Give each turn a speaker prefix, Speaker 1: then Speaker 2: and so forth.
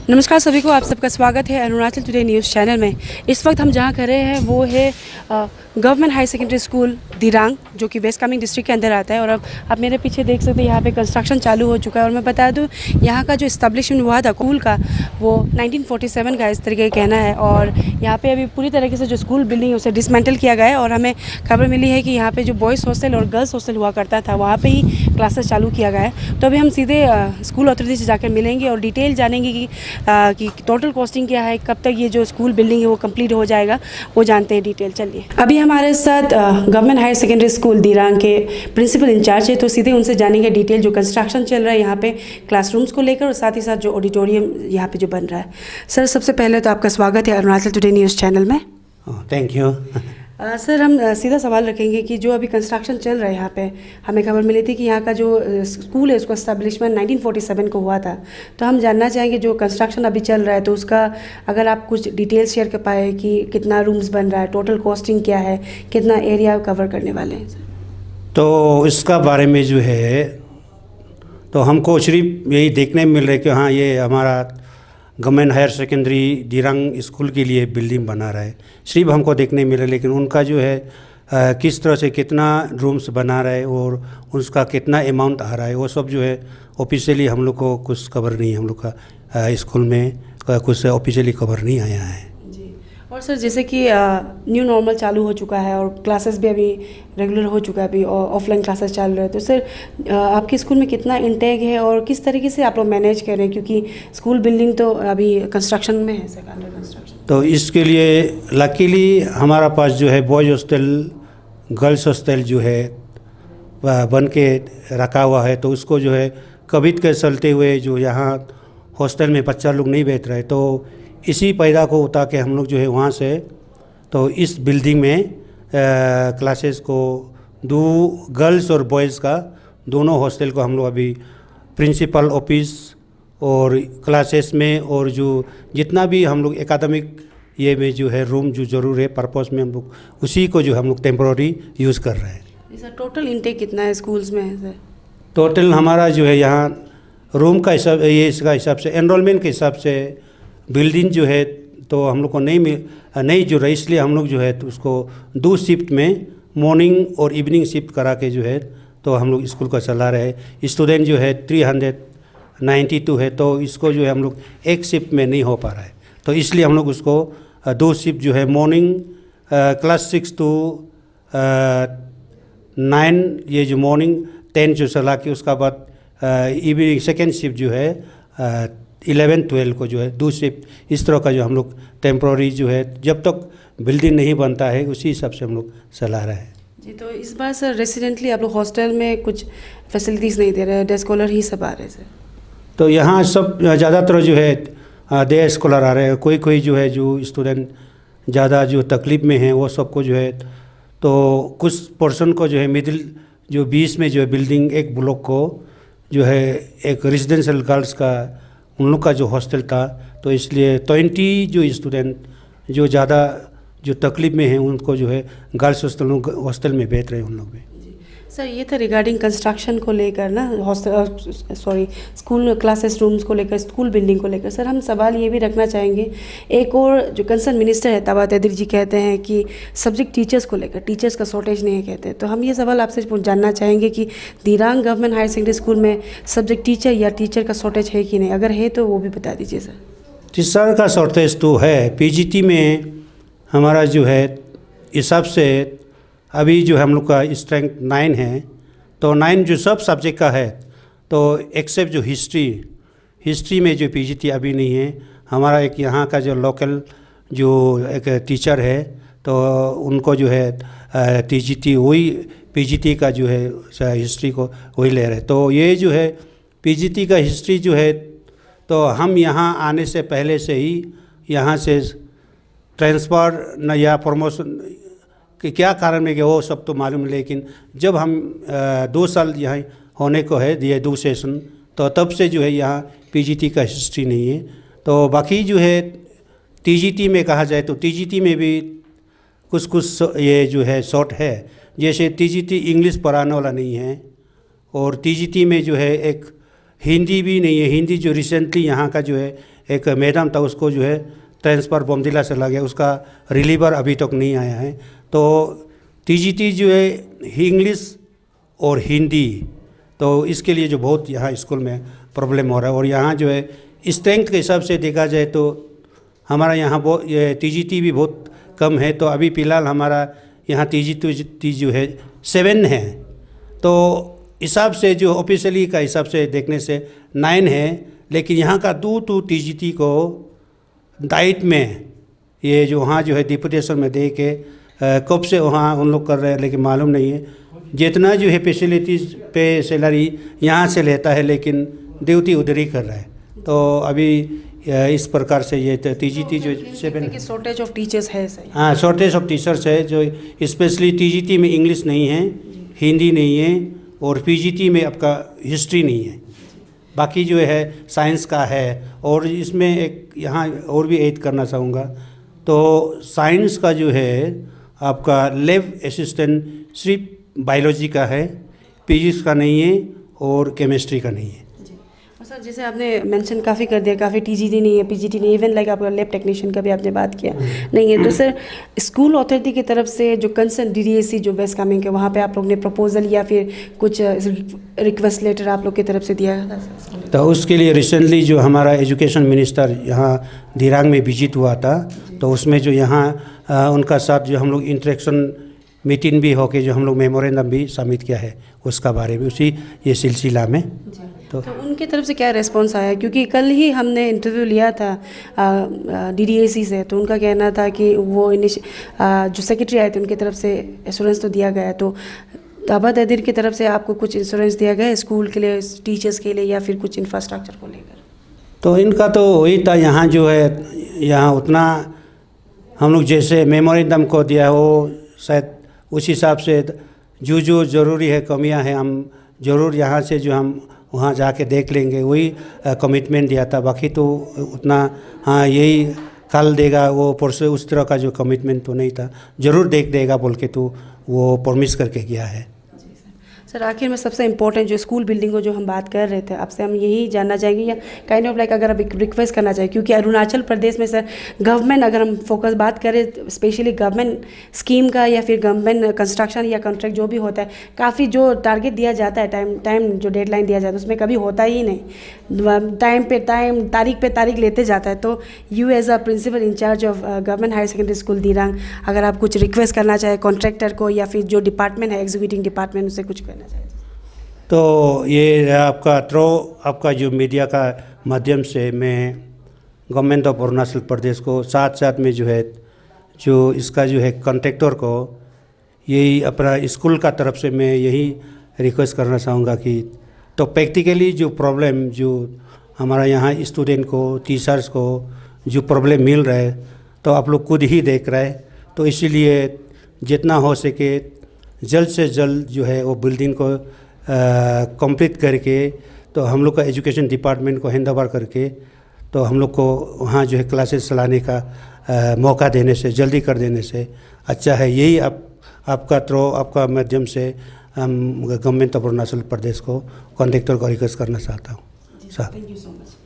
Speaker 1: नमस्कार सभी को, आप सबका स्वागत है अरुणाचल टुडे न्यूज़ चैनल में। इस वक्त हम जहां खड़े हैं वो है government high secondary school Dirang, जो कि वेस्ट कामेंग डिस्ट्रिक्ट के अंदर आता है। और अब आप मेरे पीछे देख सकते हैं, यहाँ पे कंस्ट्रक्शन चालू हो चुका है। और मैं बता दूं, यहाँ का जो इस्टेब्लिशमेंट हुआ था स्कूल का, वो 1947 का इस तरीके का कहना है। और यहाँ पे अभी पूरी तरीके से जो स्कूल बिल्डिंग है उसे डिसमेंटल किया गया है। और हमें खबर मिली है कि यहाँ पे जो बॉयज़ हॉस्टल और गर्ल्स हॉस्टल हुआ करता था, वहाँ पर ही क्लासेस चालू किया गया है। तो अभी हम सीधे स्कूल अथॉरिटी से जाकर मिलेंगे और डिटेल जानेंगे कि टोटल कॉस्टिंग क्या है, कब तक ये जो स्कूल बिल्डिंग है वो कंप्लीट हो जाएगा, वो जानते हैं डिटेल। चलिए, अभी हमारे साथ government higher secondary school Dirang के प्रिंसिपल इंचार्ज है, तो सीधे उनसे जानेंगे डिटेल जो कंस्ट्रक्शन चल रहा है यहाँ पे क्लासरूम्स को लेकर, और साथ ही साथ जो ऑडिटोरियम यहाँ पे जो बन रहा है। सर, सबसे पहले तो आपका स्वागत है अरुणाचल टुडे न्यूज़ चैनल में।
Speaker 2: Thank you.
Speaker 1: सर, हम सीधा सवाल रखेंगे कि जो अभी कंस्ट्रक्शन चल रहा है यहाँ पे, हमें खबर मिली थी कि यहाँ का जो स्कूल है उसका एस्टेब्लिशमेंट 1947 को हुआ था। तो हम जानना चाहेंगे जो कंस्ट्रक्शन अभी चल रहा है, तो उसका अगर आप कुछ डिटेल्स शेयर कर पाए कि कितना रूम्स बन रहा है, टोटल कॉस्टिंग क्या है, कितना एरिया कवर करने वाले हैं।
Speaker 2: तो इसका बारे में जो है, तो हमको सिर्फ यही देखने में मिल रहा है कि हाँ, ये हमारा government higher secondary Dirang school के लिए बिल्डिंग बना रहा है, सिर्फ हमको देखने मिल रहा है। लेकिन उनका जो है किस तरह से कितना रूम्स बना रहा है और उसका कितना अमाउंट आ रहा है, वो सब जो है ऑफिशियली हम लोग को कुछ खबर नहीं है। हम लोग का स्कूल में कुछ ऑफिशियली खबर नहीं आया है।
Speaker 1: और सर, जैसे कि न्यू नॉर्मल चालू हो चुका है और क्लासेस भी अभी रेगुलर हो चुका है, अभी ऑफलाइन क्लासेस चल रहे हैं, तो सर आपके स्कूल में कितना इंटेक है और किस तरीके से आप लोग मैनेज कर रहे हैं, क्योंकि स्कूल बिल्डिंग तो अभी कंस्ट्रक्शन में है, सर, अंडर कंस्ट्रक्शन।
Speaker 2: तो इसके लिए लकीली हमारा पास जो है बॉयज़ हॉस्टल, गर्ल्स हॉस्टल जो है बन के रखा हुआ है। तो उसको जो है कोविड के चलते हुए जो यहाँ हॉस्टल में बच्चा लोग नहीं बैठ रहे, तो इसी पैदा को उठा के हम लोग जो है वहाँ से तो इस बिल्डिंग में क्लासेस को दो गर्ल्स और बॉयज़ का दोनों हॉस्टल को हम लोग अभी प्रिंसिपल ऑफिस और क्लासेस में और जो जितना भी हम लोग एकेडमिक ये में जो है रूम जो ज़रूर है पर्पस में, हम लोग उसी को जो हम लोग टेम्प्रोरी यूज़ कर रहे हैं।
Speaker 1: सर, टोटल इंटेक कितना है स्कूल्स में है सर?
Speaker 2: टोटल हमारा जो है यहाँ रूम का हिसाब, ये इसका हिसाब से एनरोलमेंट के हिसाब से बिल्डिंग जो है तो हम लोग को नहीं जुड़ रहा, इसलिए हम लोग जो है तो उसको दो शिफ्ट में मॉर्निंग और इवनिंग शिफ्ट करा के जो है तो हम लोग स्कूल का चला रहे हैं। स्टूडेंट जो है 392 है, तो इसको जो है हम लोग एक शिफ्ट में नहीं हो पा रहा है, तो इसलिए हम लोग उसको दो शिफ्ट जो है मॉर्निंग क्लास 6 to 9 ये जो मॉर्निंग 10 जो चला के उसका बाद इवनिंग सेकेंड शिफ्ट जो है 11-12 को जो है दो शिफ्ट, इस तरह का जो हम लोग टेम्प्रोरी जो है जब तक बिल्डिंग नहीं बनता है उसी हिसाब से हम लोग चला रहे हैं।
Speaker 1: जी, तो इस बार सर रेसिडेंटली आप लोग हॉस्टल में कुछ फैसिलिटीज़ नहीं दे रहे, डे स्कॉलर ही सब आ रहे हैं सर?
Speaker 2: तो यहाँ सब ज़्यादातर जो है डे स्कॉलर आ रहे हैं। कोई जो है जो स्टूडेंट ज़्यादा जो तकलीफ़ में हैं वो सबको जो है तो कुछ पर्सन को जो है मिडिल जो 20 में जो है बिल्डिंग एक ब्लॉक को जो है एक रेजिडेंशियल गर्ल्स का उन लोग का जो हॉस्टल था, तो इसलिए 20 जो स्टूडेंट जो ज़्यादा जो तकलीफ़ में हैं उनको जो है गर्ल्स हॉस्टल में बैठ रहे हैं उन लोग भी।
Speaker 1: सर, ये था रिगार्डिंग कंस्ट्रक्शन को लेकर ना, स्कूल क्लासेस रूम्स को लेकर, स्कूल बिल्डिंग को लेकर। सर, हम सवाल ये भी रखना चाहेंगे, एक और जो कंसर्न मिनिस्टर है तबा तेदिर जी कहते हैं कि सब्जेक्ट टीचर्स को लेकर टीचर्स का शॉर्टेज नहीं है कहते हैं। तो हम ये सवाल आपसे जानना चाहेंगे कि Dirang government higher secondary school में सब्जेक्ट टीचर या टीचर का शॉर्टेज है कि नहीं, अगर है तो वो भी बता दीजिए सर।
Speaker 2: टीचर का शॉर्टेज तो है, पीजीटी में हमारा जो है हिसाब से अभी जो हम लोग का स्ट्रेंथ 9 है, तो 9 जो सब सब्जेक्ट का है, तो एक्सेप्ट जो हिस्ट्री में जो पीजीटी अभी नहीं है। हमारा एक यहाँ का जो लोकल जो एक टीचर है, तो उनको जो है टीजीटी वही पीजीटी का जो है हिस्ट्री को वही ले रहे। तो ये जो है पीजीटी का हिस्ट्री जो है, तो हम यहाँ आने से पहले से ही यहाँ से ट्रांसफ़र न या प्रमोशन कि क्या कारण में कि वो सब तो मालूम, लेकिन जब हम 2 साल यहाँ होने को है दिए 2 सेशन, तो तब से जो है यहाँ पीजीटी का हिस्ट्री नहीं है। तो बाकी जो है टीजीटी में कहा जाए तो टीजीटी में भी कुछ ये जो है शॉर्ट है, जैसे टीजीटी इंग्लिश पढ़ाने वाला नहीं है, और टीजीटी में जो है एक हिंदी भी नहीं है। हिंदी जो रिसेंटली यहाँ का जो है एक मैडम था उसको जो है ट्रांसफ़र बोमदिला से लगा, उसका रिलीवर अभी तक नहीं आया है। तो टीजीटी जो है इंग्लिश और हिंदी, तो इसके लिए जो बहुत यहाँ स्कूल में प्रॉब्लम हो रहा है। और यहाँ जो है स्ट्रेंथ के हिसाब से देखा जाए तो हमारा यहाँ बहुत टीजीटी भी बहुत कम है। तो अभी फ़िलहाल हमारा यहाँ टीजीटी जो है 7 है। तो हिसाब से जो ऑफिशियली का हिसाब से देखने से 9 है, लेकिन यहाँ का दूर तो टीजीटी को डाइट में ये जो वहाँ जो है डिपुटेशन में दे के कब से वहाँ उन लोग कर रहे हैं, लेकिन मालूम नहीं है। जितना जो है फैसिलिटीज़ पे सैलरी यहाँ से लेता है, लेकिन ड्यूटी उधर ही कर रहा है। तो अभी इस प्रकार से ये टीजीटी जो 7
Speaker 1: शॉर्टेज ऑफ टीचर्स है सही।
Speaker 2: हाँ, शॉर्टेज ऑफ टीचर्स है। जो स्पेशली टीजीटी में इंग्लिश नहीं है, हिंदी नहीं है, और पीजीटी में आपका हिस्ट्री नहीं है। बाकी जो है साइंस का है। और इसमें एक यहाँ और भी ऐड करना चाहूँगा, तो साइंस का जो है आपका लैब असिस्टेंट सिर्फ बायोलॉजी का है, फिजिक्स का नहीं है और केमिस्ट्री का नहीं है।
Speaker 1: सर जैसे आपने मेंशन काफ़ी कर दिया, काफ़ी टीजीटी नहीं है, पीजीटी नहीं है, इवन लाइक आपका लैब टेक्नीशियन का भी आपने बात किया नहीं है। तो सर स्कूल अथॉरिटी की तरफ से जो कंसर्न डीडीएसी जो वेस्ट कामेंग के, वहाँ पे आप लोग ने प्रपोजल या फिर कुछ रिक्वेस्ट लेटर आप लोग की तरफ से दिया था?
Speaker 2: तो उसके लिए रिसेंटली जो हमारा एजुकेशन मिनिस्टर यहाँ दिरांग में विजिट हुआ था, तो उसमें जो यहाँ उनका साथ जो हम लोग इंटरेक्शन मीटिंग भी होके जो हम लोग मेमोरेंडम भी सबमिट किया है उसका बारे में, उसी ये सिलसिला में।
Speaker 1: तो उनकी तरफ से क्या रिस्पांस आया? क्योंकि कल ही हमने इंटरव्यू लिया था डीडीएसी से, तो उनका कहना था कि वो जो सेक्रेटरी आए थे उनकी तरफ से एश्योरेंस तो दिया गया। तो ताबा तहदीर की तरफ से आपको कुछ इंश्योरेंस दिया गया स्कूल के लिए, टीचर्स के लिए, या फिर कुछ इंफ्रास्ट्रक्चर को लेकर?
Speaker 2: तो इनका तो वही था, यहाँ जो है यहाँ उतना हम लोग जैसे मेमोरेंडम को दिया वो शायद उस हिसाब से जो ज़रूरी है कमियां हैं हम ज़रूर यहाँ से जो हम वहाँ जाके देख लेंगे, वही कमिटमेंट दिया था। बाकी तो उतना हाँ यही कल देगा वो परसों उस तरह का जो कमिटमेंट तो नहीं था, ज़रूर देख देगा बोल के तो वो प्रॉमिस करके गया है।
Speaker 1: सर आखिर में सबसे इम्पोर्टेंट जो स्कूल बिल्डिंग को जो हम बात कर रहे थे, आपसे हम यही जानना चाहेंगे या काइंड ऑफ लाइक अगर आप रिक्वेस्ट करना चाहें, क्योंकि अरुणाचल प्रदेश में सर गवर्नमेंट, अगर हम फोकस बात करें स्पेशली गवर्नमेंट स्कीम का या फिर गवर्नमेंट कंस्ट्रक्शन या कॉन्ट्रैक्ट जो भी होता है, काफ़ी जो टारगेट दिया जाता है, टाइम जो डेडलाइन दिया जाता है उसमें कभी होता ही नहीं, टाइम पे टाइम, तारीख पे तारीख लेते जाता है। तो you as a principal in charge of government higher secondary school Dirang, अगर आप कुछ रिक्वेस्ट करना चाहें कॉन्ट्रैक्टर को या फिर जो डिपार्टमेंट है एग्जीक्यूटिंग डिपार्टमेंट, उससे कुछ करना चाहिए।
Speaker 2: तो ये आपका जो मीडिया का माध्यम से मैं गवर्नमेंट ऑफ अरुणाचल प्रदेश को साथ साथ में जो है जो इसका जो है कॉन्ट्रैक्टर को यही अपना स्कूल का तरफ से मैं यही रिक्वेस्ट करना चाहूँगा कि तो प्रैक्टिकली जो प्रॉब्लम जो हमारा यहाँ स्टूडेंट को, टीचर्स को जो प्रॉब्लम मिल रहा है, तो आप लोग खुद ही देख रहे हैं। तो इसीलिए जितना हो सके जल्द से जल्द जो है वो बिल्डिंग को कंप्लीट करके, तो हम लोग का एजुकेशन डिपार्टमेंट को हैंड ओवर करके, तो हम लोग को वहाँ जो है क्लासेस चलाने का मौका देने से, जल्दी कर देने से अच्छा है। यही आपका माध्यम से हम गवर्नमेंट ऑफ अरुणाचल प्रदेश को कॉन्ट्रैक्टर को रिक्वेस्ट करना चाहता हूँ।
Speaker 1: Thank you so much.